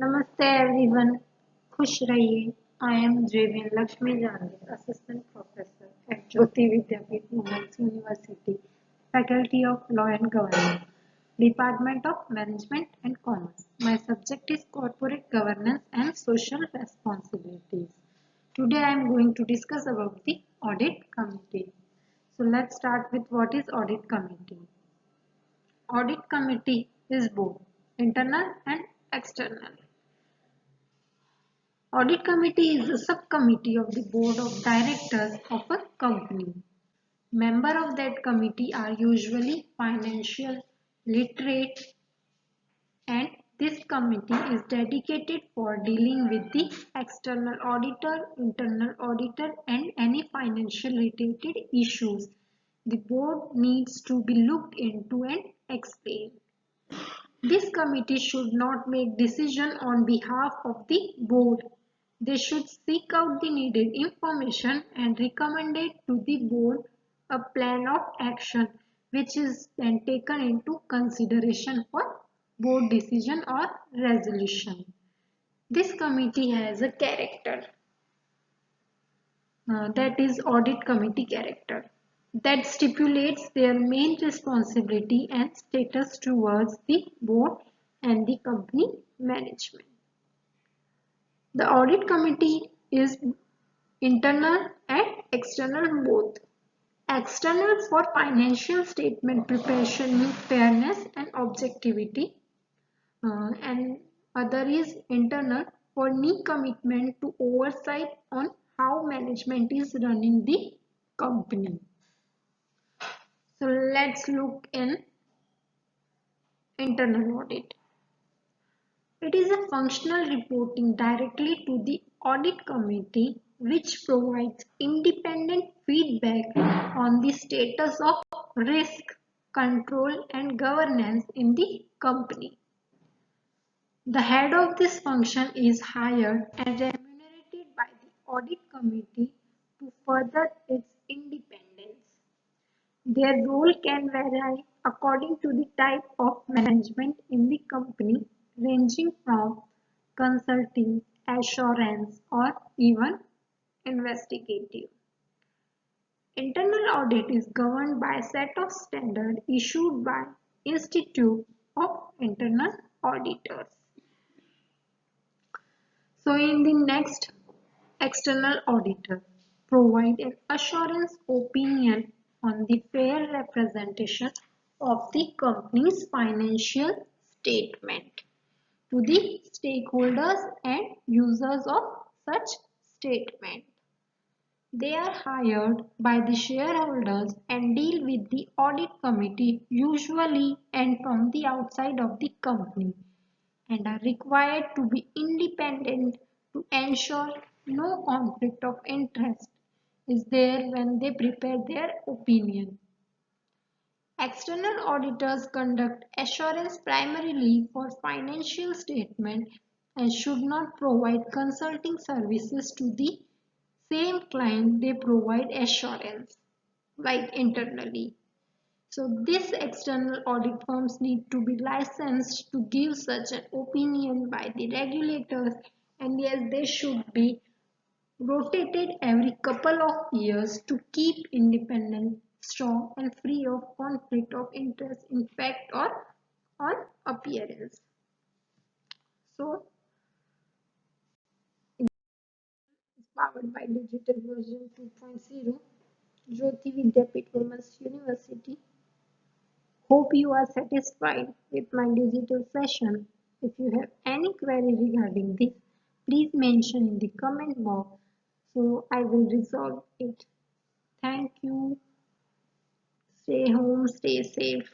Namaste everyone. खुश रहिए. I am Jevin Lakshmi Jande, Assistant Professor at Jyoti Vidyapeeth Women's University, Faculty of Law and Governance, Department of Management and Commerce. My subject is Corporate Governance and Social Responsibilities. Today I am going to discuss about the Audit Committee. So let's start with what is Audit Committee. Audit Committee is both internal and external. Audit committee is a subcommittee of the board of directors of a company. Members of that committee are usually financial literate, and this committee is dedicated for dealing with the external auditor, internal auditor and any financial related issues the board needs to be looked into and explained. This committee should not make decisions on behalf of the board. They should seek out the needed information and recommend it to the board a plan of action which is then taken into consideration for board decision or resolution. This committee has a character that is audit committee character that stipulates their main responsibility and status towards the board and the company management. The audit committee is internal and external both. External for financial statement preparation with fairness and objectivity, and other is internal for any commitment to oversight on how management is running the company. So let's look in internal audit. It is a functional reporting directly to the audit committee which provides independent feedback on the status of risk, control and governance in the company. The head of this function is hired and remunerated by the audit committee to further its independence. Their role can vary according to the type of management in the company, ranging from consulting, assurance, or even investigative. Internal audit is governed by a set of standards issued by Institute of Internal Auditors. So in the next, external auditor provide an assurance opinion on the fair representation of the company's financial statement to the stakeholders and users of such statement. They are hired by the shareholders and deal with the audit committee usually and from the outside of the company, and are required to be independent to ensure no conflict of interest is there when they prepare their opinion. External auditors conduct assurance primarily for financial statement and should not provide consulting services to the same client they provide assurance, like internally. So these external audit firms need to be licensed to give such an opinion by the regulators, and yes, they should be rotated every couple of years to keep independent, strong and free of conflict of interest in fact or on appearance. So it is powered by digital version 2.0, Jyoti Vidyapeeth Women's University. Hope you are satisfied with my digital session. If you have any query regarding this, please mention in the comment box so I will resolve it. Thank you. Stay home, stay safe.